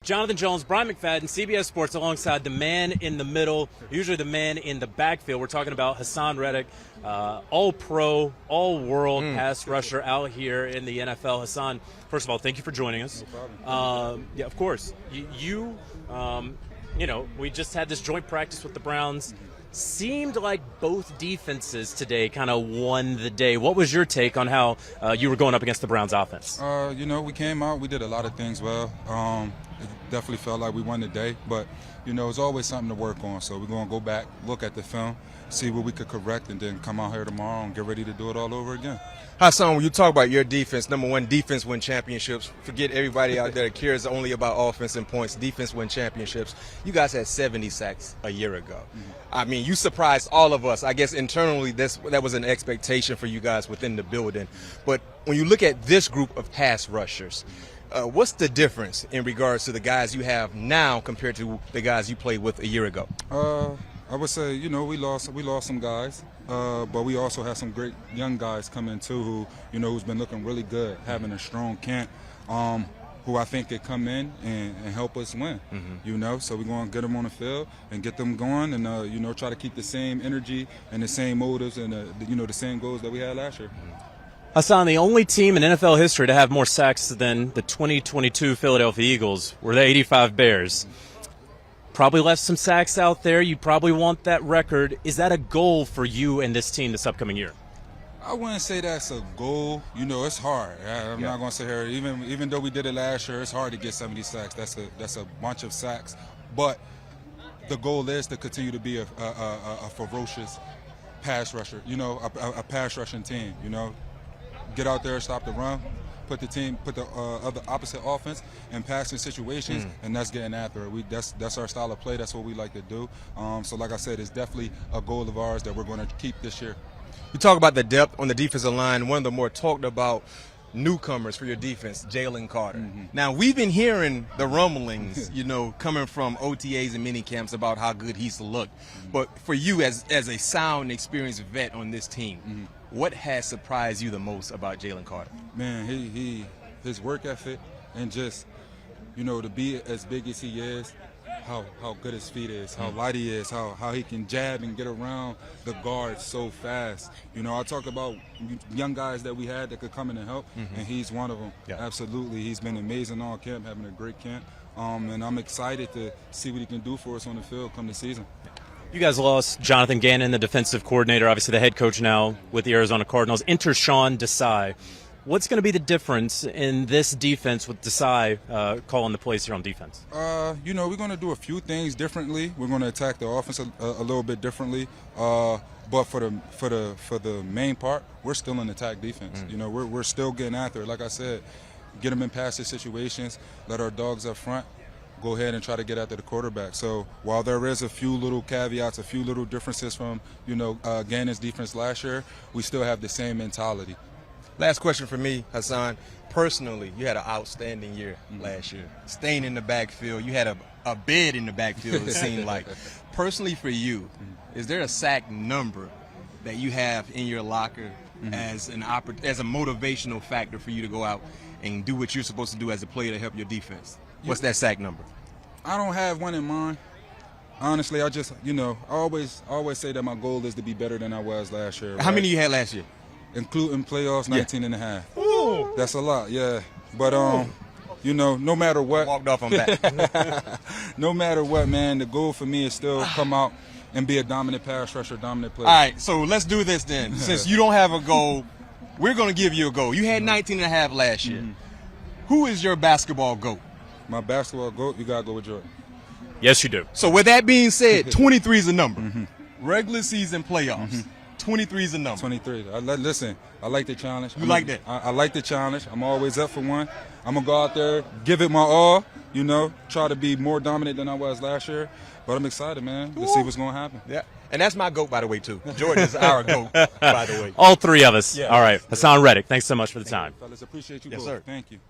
Jonathan Jones, Brian McFadden, CBS Sports, alongside the man in the middle, usually the man in the backfield. We're talking about Haason Reddick, all-pro, all-world pass rusher out here in the NFL. Haason, first of all, thank you for joining us. No problem. Yeah, of course. You know, we just had this joint practice with the Browns. Seemed like both defenses today kind of won the day. What was your take on how you were going up against the Browns offense? You know, we came out, we did a lot of things well. It definitely felt like we won the day, but, you know, it's always something to work on. So we're going to go back, look at the film, see what we could correct, and then come out here tomorrow and get ready to do it all over again. Haason, when you talk about your defense, number one, defense win championships. Forget everybody out there that cares only about offense and points. Defense win championships. You guys had 70 sacks a year ago. I mean, you surprised all of us. I guess internally that was an expectation for you guys within the building. But when you look at this group of pass rushers, what's the difference in regards to the guys you have now compared to the guys you played with a year ago? I would say, you know, we lost some guys, but we also have some great young guys coming too who, you know, who's been looking really good, having a strong camp, who I think could come in and help us win, you know. So we're going to get them on the field and get them going and, you know, try to keep the same energy and the same motives and, you know, the same goals that we had last year. Haason, the only team in NFL history to have more sacks than the 2022 Philadelphia Eagles were the 85 Bears. Probably left some sacks out there. You probably want that record. Is that a goal for you and this team this upcoming year? I wouldn't say that's a goal. You know, it's hard. I'm not going to say here, even though we did it last year, it's hard to get 70 sacks. That's a bunch of sacks. But the goal is to continue to be a ferocious pass rusher, you know, a pass rushing team, you know. Get out there, stop the run, put the other opposite offense in passing situations, and that's getting after it. That's our style of play. That's what we like to do. So like I said, it's definitely a goal of ours that we're going to keep this year. You talk about the depth on the defensive line. One of the more talked about newcomers for your defense, Jalen Carter. Now, we've been hearing the rumblings, you know, coming from OTAs and mini camps about how good he's looked. But for you as a sound and experienced vet on this team, what has surprised you the most about Jalen Carter? Man, his work ethic and just, you know, to be as big as he is, how good his feet is, how light he is, how he can jab and get around the guards so fast. You know, I talk about young guys that we had that could come in and help, and he's one of them. Yeah. Absolutely. He's been amazing all camp, having a great camp. And I'm excited to see what he can do for us on the field come the season. You guys lost Jonathan Gannon, the defensive coordinator, obviously the head coach now with the Arizona Cardinals. Enter Sean Desai. What's going to be the difference in this defense with Desai calling the plays here on defense? You know, we're going to do a few things differently. We're going to attack the offense a little bit differently. But for the main part, we're still in attack defense. You know, we're still getting after it. Like I said, get them in passive situations, let our dogs up front go ahead and try to get after the quarterback. So while there is a few little caveats, a few little differences from, you know, Gannon's defense last year, we still have the same mentality. Last question for me, Haason. Personally, you had an outstanding year last year. Staying in the backfield, you had a bed in the backfield, it seemed like. Personally for you, is there a sack number that you have in your locker as a motivational factor for you to go out and do what you're supposed to do as a player to help your defense? What's that sack number? I don't have one in mind. Honestly, I just, you know, I always say that my goal is to be better than I was last year. How many you had last year? Including playoffs, 19 and a half. Ooh. That's a lot, yeah. But, you know, no matter what. Walked off on that. No matter what, man, the goal for me is still come out and be a dominant pass rusher, dominant player. All right, so let's do this then. Since you don't have a goal, we're going to give you a goal. You had 19 and a half last year. Who is your basketball GOAT? My basketball GOAT, you got to go with Jordan. Yes, you do. So with that being said, 23 is a number. Regular season playoffs. 23 is a number. 23. Listen, I like the challenge. You like that? I like the challenge. I'm always up for one. I'm going to go out there, give it my all, you know, try to be more dominant than I was last year. But I'm excited, man, to see what's going to happen. Yeah. And that's my GOAT, by the way, too. Jordan is our GOAT, by the way. All three of us. Yeah. All right. Haason Reddick, thanks so much for the time. Fellas, appreciate you yes, both. Sir. Thank you.